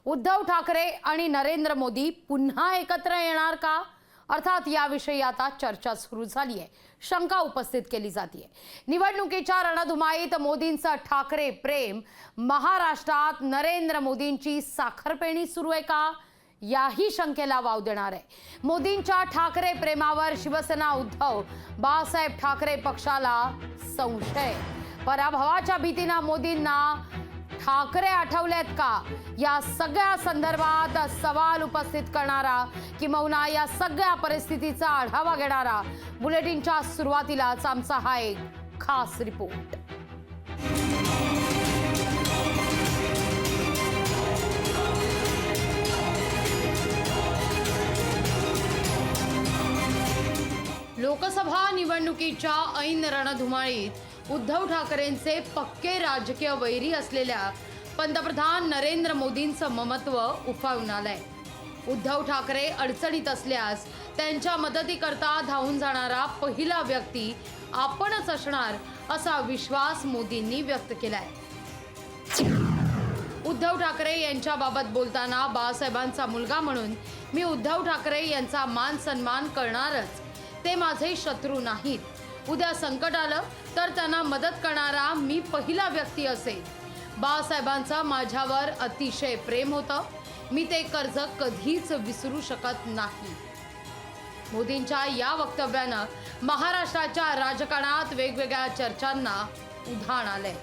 उद्धव ठाकरे आणि नरेंद्र मोदी पुन्हा एकत्र येणार का? अर्थात याविषयी आता चर्चा सुरू झाली आहे, शंका उपस्थित केली जाते। निवडणुकीच्या रणधुमाळीत मोदींचं ठाकरे प्रेम, महाराष्ट्रात नरेंद्र मोदींची साखरपेणी सुरू आहे का, याही शंकेला वाव देणार आहे। मोदींच्या ठाकरे प्रेमावर शिवसेना उद्धव बाळासाहेब ठाकरे पक्षाला संशय। पराभवाच्या भीतीने मोदींना ठाकरे आठवलेत का, या सगळ्या संदर्भात सवाल उपस्थित करणारा किंवा या सगळ्या परिस्थितीचा आढावा घेणारा बुलेटिनच्या सुरुवातीलाच आमचा हा एक खास रिपोर्ट। लोकसभा निवडणुकीच्या ऐन रणधुमाळीत उद्धव ठाकरेंचे पक्के राजकीय वैरी असलेल्या पंतप्रधान नरेंद्र मोदींचं ममत्व उफाळून आलंय। उद्धव ठाकरे अडचणीत असल्यास त्यांच्या मदतीकरता धावून जाणारा पहिला व्यक्ती आपणच असणार असा विश्वास मोदींनी व्यक्त केलाय। उद्धव ठाकरे यांच्याबाबत बोलताना बाळासाहेबांचा मुलगा म्हणून मी उद्धव ठाकरे यांचा मान सन्मान करणारच, ते माझे शत्रू नाहीत। उद्या संकट आलं तर त्यांना मदत करणारा मी पहिला व्यक्ती असेल। बाळासाहेबांचं माझ्यावर अतिशय प्रेम होतं, मी ते कर्ज कधीच विसरू शकत नाही। मोदींच्या या वक्तव्यानं महाराष्ट्राच्या राजकारणात वेगवेगळ्या चर्चांना उधाण आलंय।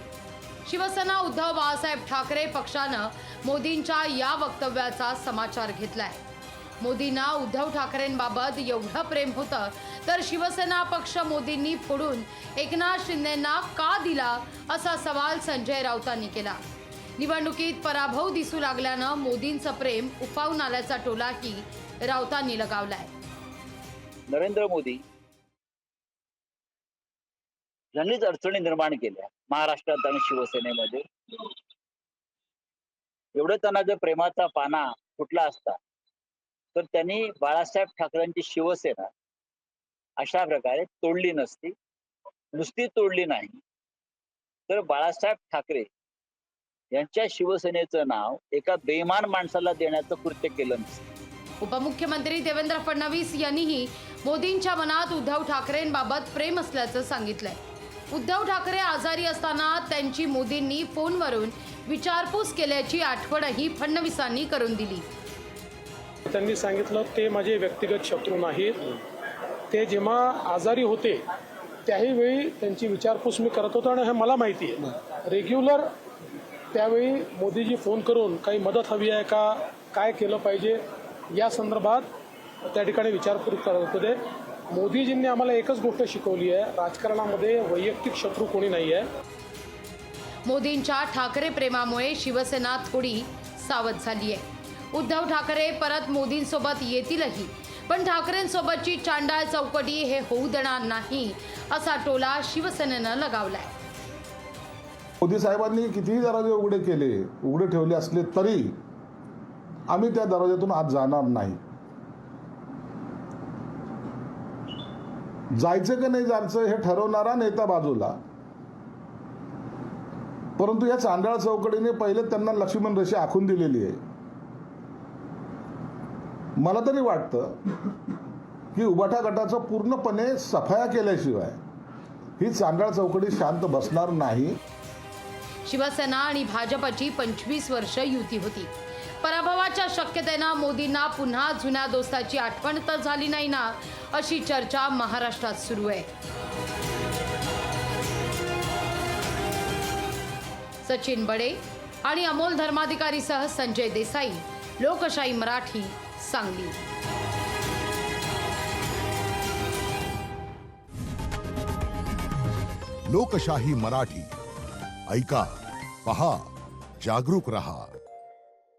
शिवसेना उद्धव बाळासाहेब ठाकरे पक्षानं मोदींच्या या वक्तव्याचा समाचार घेतलाय। मोदींना उद्धव ठाकरेंबाबत एवढं प्रेम होतं तर शिवसेना पक्ष मोदींनी फोडून एकनाथ शिंदेंना का दिला, असा सवाल संजय राऊतांनी केला। निवडणुकीत पराभव दिसू लागल्यानं मोदींचं प्रेम उफाळून आल्याचा टोलाही राऊतांनी लगावलाय। नरेंद्र मोदी यांनीच अडचणी निर्माण केल्या महाराष्ट्रात आणि शिवसेनेमध्ये। एवढं त्यांना जर प्रेमाचा पाना फुटला असता तर त्यांनी बाळासाहेब ठाकरेंची शिवसेना अशा प्रकारे तोडली नसती। नुसती तोडली नाही तर बाळासाहेब ठाकरे यांच्या शिवसेनेचं नाव एका बेईमान माणसाला देण्याचं कृत्य केलं नसतं। उपमुख्यमंत्री देवेंद्र फडणवीस यांनीही मोदींच्या मनात उद्धव ठाकरेंबाबत प्रेम असल्याचं सांगितलंय। उद्धव ठाकरे आजारी असताना त्यांची मोदींनी फोनवरून विचारपूस केल्याची आठवणही फडणवीसांनी करून दिली। त्यांनी सांगितलं ते माझे व्यक्तिगत शत्रू नाहीत, ते जेव्हा आजारी होते त्याही वेळी त्यांची विचारपूस मी करत होतो आणि हे मला माहिती आहे। रेग्युलर त्यावेळी मोदीजी फोन करून काही मदत हवी आहे का, काय केलं पाहिजे या संदर्भात त्या ठिकाणी विचारपूस करत होते। मोदीजींनी आम्हाला एकच गोष्ट शिकवली आहे, राजकारणामध्ये वैयक्तिक शत्रू कोणी नाही आहे। मोदींच्या ठाकरे प्रेमामुळे शिवसेना थोडी सावध झाली आहे। उद्धव ठाकरे परत मोदींसोबत येतीलही, पण ठाकरेंसोबतची चांडाळ चौकटी हे होऊ देणार नाही, असा टोला शिवसेनेनं लगावलाय। मोदी साहेबांनी कितीही दरवाजे उघडे ठेवले असले तरी आम्ही त्या दरवाज्यातून आज जाणार नाही। जायचं की नाही जायचं हे ठरवणारा नेता बाजूला, परंतु या चांडाळ चौकटीने पहिले त्यांना लक्ष्मण रेषा आखून दिलेली आहे। मला तरी वाटतं की उबाठा गटाचं पूर्णपणे सफाया केल्याशिवाय ही चांडाळ चौकटी शांत बसणार नाही। शिवसेना आणि भाजपची 25 वर्ष युती होती। पराभवाच्या शक्यतेनं मोदींना पुन्हा जुन्या दोस्ताची आठवण तर झाली नाही ना, अशी चर्चा महाराष्ट्रात सुरू आहे। सचिन बडे आणि अमोल धर्माधिकारीसह संजय देसाई, लोकशाही मराठी, सांगली। लोकशाही मराठी ऐका, पहा, जागरूक रहा।